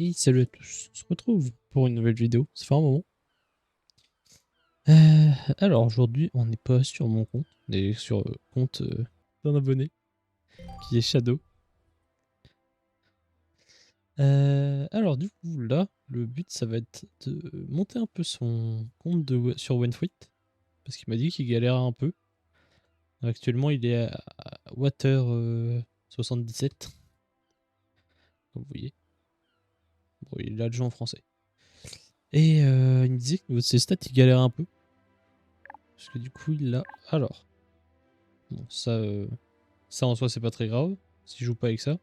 Et salut à tous, on se retrouve pour une nouvelle vidéo, ça fait un moment. Alors aujourd'hui on n'est pas sur mon compte, on est sur le compte d'un abonné qui est Shadow. Alors du coup là, le but ça va être de monter un peu son compte sur Wenfruit, parce qu'il m'a dit qu'il galérait un peu. Actuellement il est à Water 77, comme vous voyez. Bon, il est adjoint en français. Et il me disait que niveau de ses stats il galère un peu. Parce que du coup il a... Alors... Bon, ça en soi c'est pas très grave, s'il joue pas avec ça.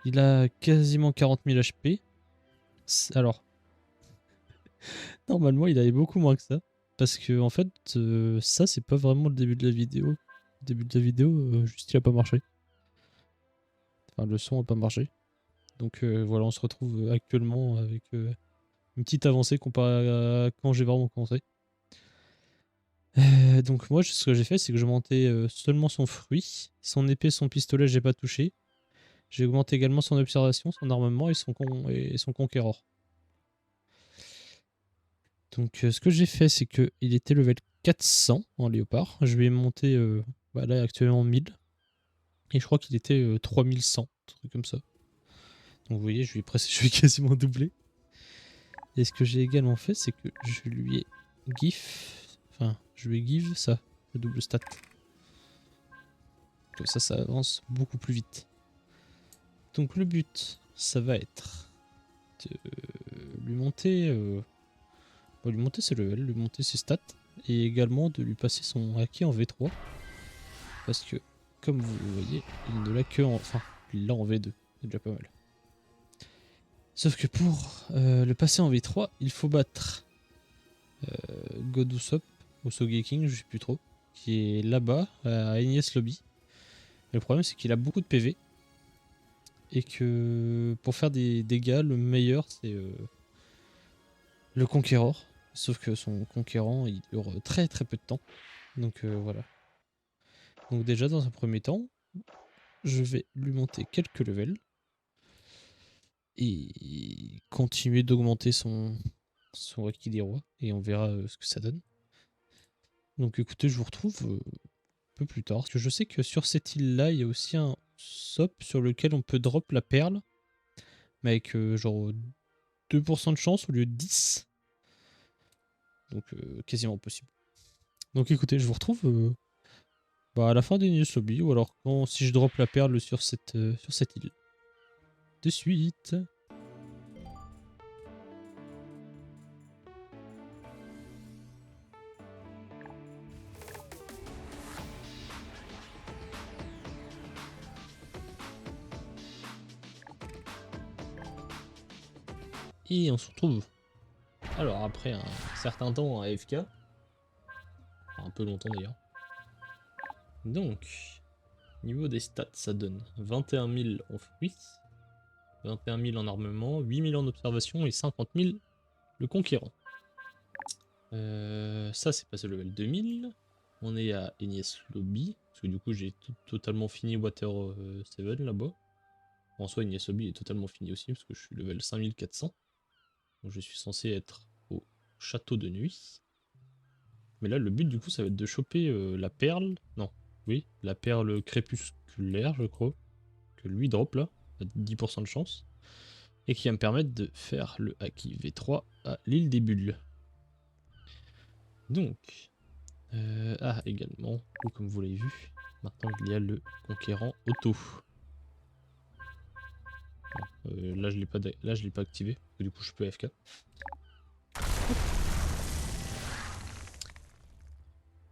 Il a quasiment 40 000 HP. Alors, normalement il avait beaucoup moins que ça. Parce que en fait, ça c'est pas vraiment le début de la vidéo. Le début de la vidéo, juste il a pas marché. Enfin, le son a pas marché. Donc voilà, on se retrouve actuellement avec une petite avancée comparée à quand j'ai vraiment commencé. Donc moi, ce que j'ai fait, c'est que je montais seulement son fruit. Son épée, son pistolet, j'ai pas touché. J'ai augmenté également son observation, son armement et son conquérant. Donc ce que j'ai fait, c'est que il était level 400 en léopard. Je lui ai monté là actuellement 1000. Et je crois qu'il était 3100, un truc comme ça. Donc vous voyez, je lui ai, presque, je lui ai quasiment doublé. Et ce que j'ai également fait, c'est que je lui ai je lui ai give ça, le double stat. Comme ça avance beaucoup plus vite. Donc le but, ça va être de lui monter ses levels, lui monter ses stats, et également de lui passer son haki en V3. Parce que, comme vous le voyez, il ne l'a que en... Enfin, il l'a en V2. C'est déjà pas mal. Sauf que pour le passer en V3, il faut battre God Usopp ou Sogeking, je sais plus trop, qui est là-bas, à Enies Lobby. Et le problème, c'est qu'il a beaucoup de PV. Et que pour faire des dégâts, le meilleur, c'est le Conqueror. Sauf que son Conquérant, il dure très très peu de temps. Donc voilà. Donc déjà, dans un premier temps, je vais lui monter quelques levels. Et continuer d'augmenter son Haki des Rois. Et on verra ce que ça donne. Donc écoutez, je vous retrouve un peu plus tard. Parce que je sais que sur cette île-là, il y a aussi un SOP sur lequel on peut drop la perle. Mais avec genre 2% de chance au lieu de 10. Donc quasiment impossible. Donc écoutez, je vous retrouve à la fin des News Lobby. Ou alors si je drop la perle sur cette île. De suite. Et on se retrouve. Alors après un certain temps à AFK. Enfin, un peu longtemps d'ailleurs. Donc, niveau des stats, ça donne 21 000 en fruits, 21 000 en armement, 8 000 en observation et 50 000 le conquérant. Ça, c'est passé au level 2000. On est à Enies Lobby, parce que du coup, j'ai totalement fini Water 7 là-bas. En soi, Enies Lobby est totalement fini aussi, parce que je suis level 5400. Donc, je suis censé être au château de nuit. Mais là, le but, du coup, ça va être de choper la perle. Non, oui, la perle crépusculaire, je crois. Que lui drop là, à 10% de chance. Et qui va me permettre de faire le Haki V3 à l'île des bulles. Donc, également, ou comme vous l'avez vu, maintenant il y a le conquérant auto. Là je l'ai pas activé, du coup je peux AFK.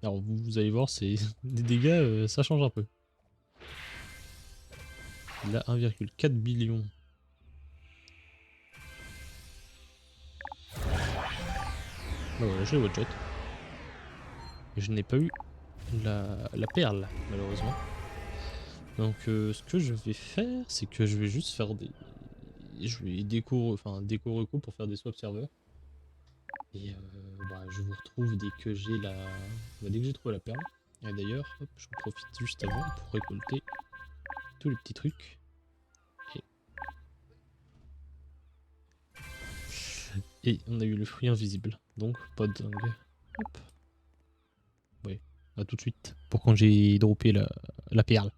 Alors vous allez voir, c'est des dégâts, ça change un peu. Il a 1,4 billion. Bah voilà, je l'ai one shot. Et je n'ai pas eu la perle, malheureusement. Donc ce que je vais faire, c'est que je vais juste faire des... Je vais déco reco pour faire des swap serveurs. Et je vous retrouve dès que j'ai dès que j'ai trouvé la perle. Et d'ailleurs, je en profite juste avant pour récolter tous les petits trucs. Et Et on a eu le fruit invisible. Donc pas de dingue. Hop. Ouais, à tout de suite. Pour quand j'ai droppé la perle.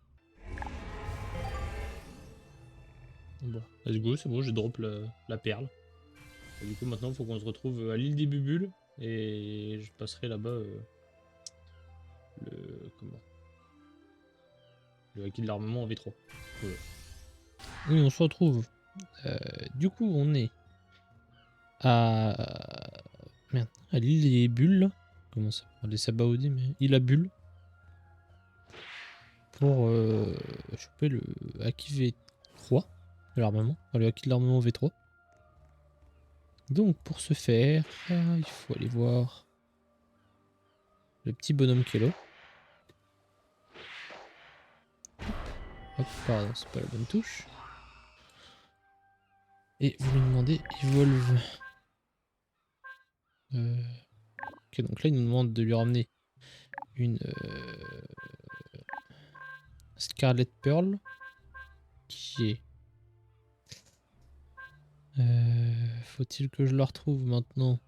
Bon, let's go, c'est bon, j'ai drop la perle. Et du coup maintenant il faut qu'on se retrouve à l'île des Bubules. Et je passerai là-bas comment le acquis de l'armement en V3. Voilà. Oui, on se retrouve. Du coup, on est à. Merde, à l'île des Bulles. Comment ça s'appelle? Les Sabaody, mais île à Bulles. Pour choper le acquis V3 de l'armement. Enfin, le acquis de l'armement V3. Donc, pour ce faire, il faut aller voir le petit bonhomme qui est là. Hop, pardon, c'est pas la bonne touche. Et vous lui demandez Evolve. Ok, donc là, il nous demande de lui ramener une Scarlet Pearl qui est. Faut-il que je la retrouve maintenant?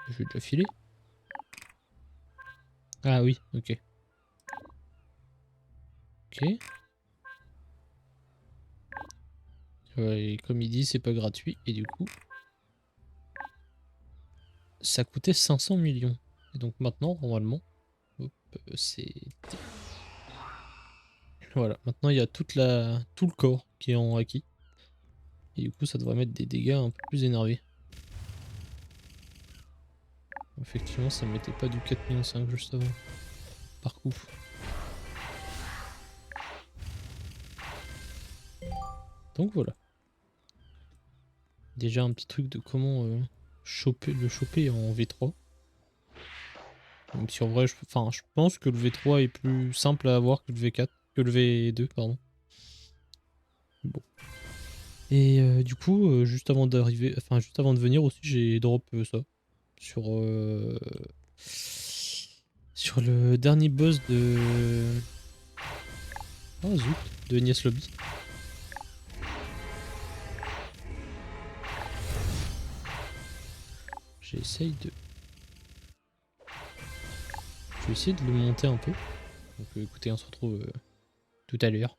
Je vais déjà filer. Ah oui, ok. Ok. Ouais, et comme il dit, c'est pas gratuit. Et du coup, ça coûtait 500 millions. Et donc maintenant, normalement, hop, c'est... Voilà, maintenant il y a tout le corps qui est en acquis. Et du coup, ça devrait mettre des dégâts un peu plus énervés. Effectivement, ça mettait pas du 4,5 millions juste avant. Par coup. Donc voilà. Déjà un petit truc de comment le choper en V3. Même si en vrai, je pense que le V3 est plus simple à avoir que le V4, que le V2, pardon. Bon. Et du coup, juste avant d'arriver, enfin juste avant de venir aussi, j'ai drop ça sur le dernier boss de oh zut, de Enies Lobby. J'essaye de je vais essayer de le monter un peu. Donc écoutez, on se retrouve tout à l'heure.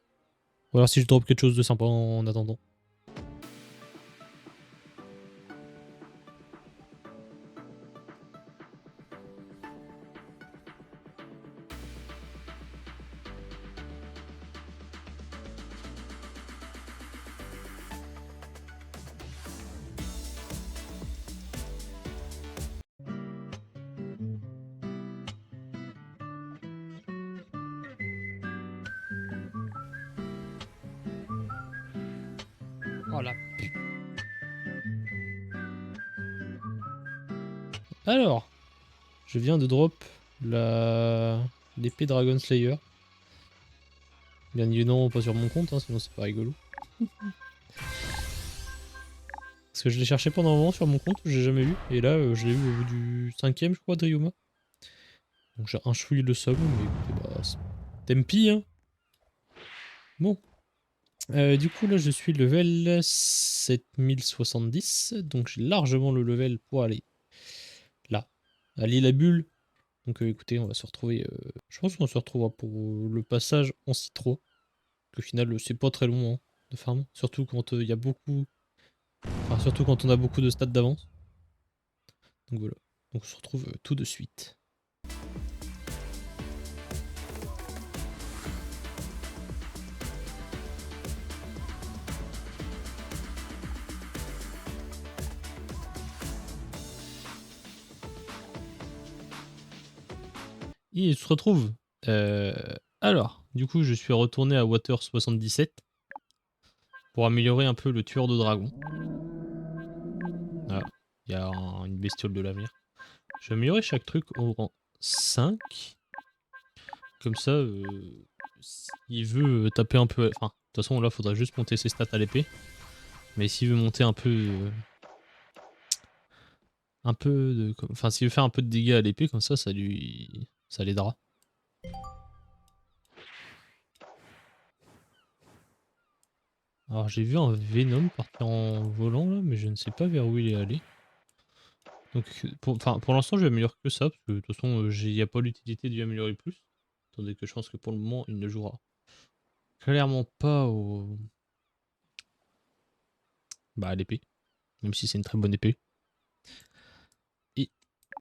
Ou alors si je drop quelque chose de sympa en attendant. Oh la pu... Alors, je viens de drop l'épée Dragon Slayer. Bien évidemment pas sur mon compte, hein, sinon c'est pas rigolo. Parce que je l'ai cherché pendant un moment sur mon compte, j'ai jamais eu. Et là, je l'ai eu au bout du 5ème, je crois, de Ryuma. Donc j'ai un chouille de somme, mais écoutez, bah, t'aimes pis, hein. Bon. Du coup, là, je suis level 7070. Donc j'ai largement le level pour aller là, à l'île à Bulle. Donc écoutez, on va se retrouver. Je pense qu'on se retrouvera pour le passage en C3. Au final, c'est pas très long hein, de farm. Surtout quand il y a beaucoup. Enfin, surtout quand on a beaucoup de stats d'avance. Donc voilà. Donc on se retrouve tout de suite. Et il se retrouve. Euh, alors, du coup, je suis retourné à Water 77 pour améliorer un peu le tueur de dragon. Voilà, il y a une bestiole de l'avenir. Je vais améliorer chaque truc au rang 5. Comme ça, s'il veut taper un peu. Enfin, de toute façon, là, il faudra juste monter ses stats à l'épée. Mais s'il veut monter un peu. Un peu de. Enfin, s'il veut faire un peu de dégâts à l'épée, comme ça, ça l'aidera. Alors j'ai vu un Venom partir en volant là, mais je ne sais pas vers où il est allé. Donc pour l'instant je vais améliorer que ça, parce que de toute façon il n'y a pas l'utilité de lui améliorer plus. Tandis que je pense que pour le moment il ne jouera clairement pas au... Bah à l'épée. Même si c'est une très bonne épée. Et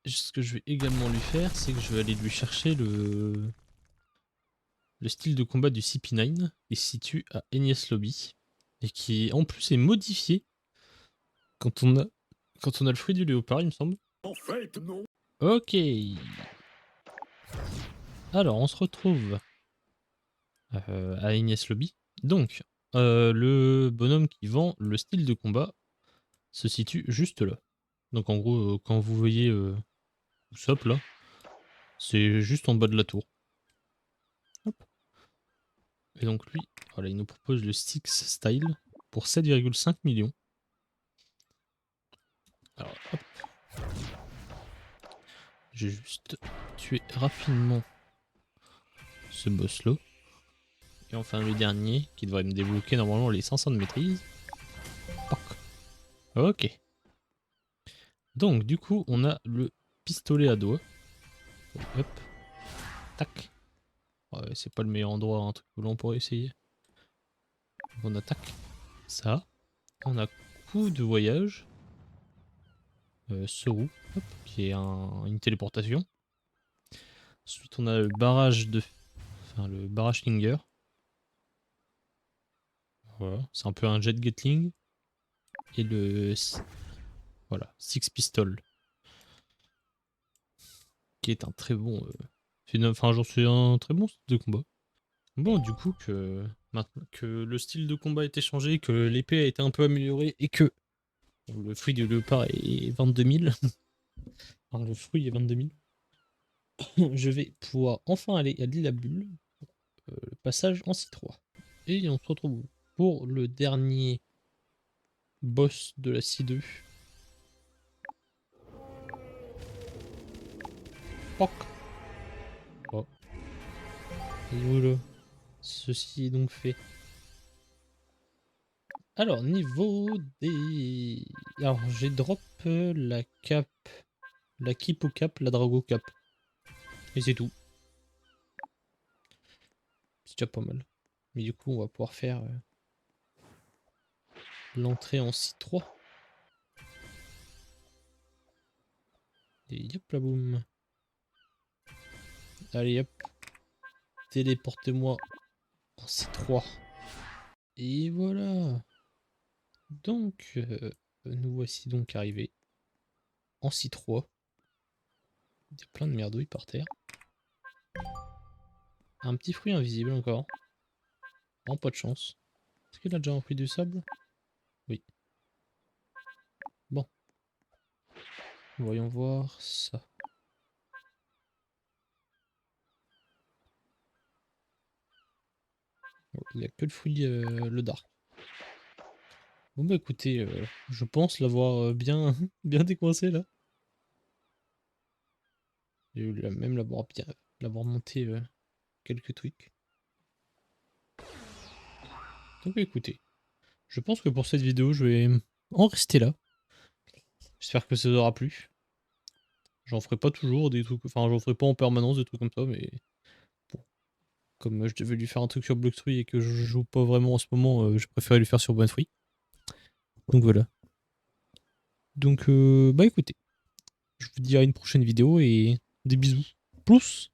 ce que je vais également lui faire, c'est que je vais aller lui chercher le style de combat du CP9, qui se situe à Enies Lobby. Et qui en plus est modifié quand on a le fruit du léopard, il me semble. En fait, non. Ok. Alors, on se retrouve à Enies Lobby. Donc, le bonhomme qui vend le style de combat se situe juste là. Donc, en gros, quand vous voyez Usopp là, c'est juste en bas de la tour. Hop. Et donc, lui, voilà, il nous propose le Styx Style pour 7,5 millions. Alors, hop. J'ai juste tué rapidement ce boss là. Et enfin le dernier, qui devrait me débloquer normalement les 500 de maîtrise. Poc. Ok. Donc du coup, on a le pistolet à doigt. Hop. Tac. Ouais, c'est pas le meilleur endroit, un truc que l'on pourrait essayer. On attaque ça. On a coup de voyage. Seroux, hop, qui est une téléportation. Ensuite, on a le barrage de... Enfin, le barrage Linger. Voilà, c'est un peu un jet gatling. Et le... Voilà, Six Pistol. Qui est un très bon... Enfin, j'en suis un très bon style de combat. Bon, du coup, maintenant que le style de combat a été changé, que l'épée a été un peu améliorée et que le fruit du léopard est 22 000, enfin, le fruit est 22 000, je vais pouvoir enfin aller à l'île à Bulle, le passage en C3. Et on se retrouve pour le dernier boss de la C2. Poc. Oh. Et voilà. Ceci est donc fait. Alors, niveau des... Alors, j'ai drop la cape, la Kipo Cap, la Drago Cap. Et c'est tout. C'est déjà pas mal. Mais du coup, on va pouvoir faire l'entrée en C3. Et hop la boum. Allez hop. Téléportez-moi en C3. Et voilà. Donc, nous voici donc arrivés en C3. Il y a plein de merdouilles par terre. Un petit fruit invisible encore. Non, pas de chance. Est-ce qu'il a déjà un fruit du sable? Oui. Bon. Voyons voir ça. Oh, il n'y a que le fruit, le dark. Bon bah écoutez, je pense l'avoir bien, bien décoincé là. J'ai même l'avoir monté quelques tweaks. Donc écoutez, je pense que pour cette vidéo, je vais en rester là. J'espère que ça vous aura plu. J'en ferai pas toujours des trucs, enfin j'en ferai pas en permanence des trucs comme ça, mais bon. Comme je devais lui faire un truc sur Bloxfree et que je joue pas vraiment en ce moment, je préférais lui faire sur Bonfree. Donc voilà. Donc bah écoutez, je vous dis à une prochaine vidéo et des bisous. Plus.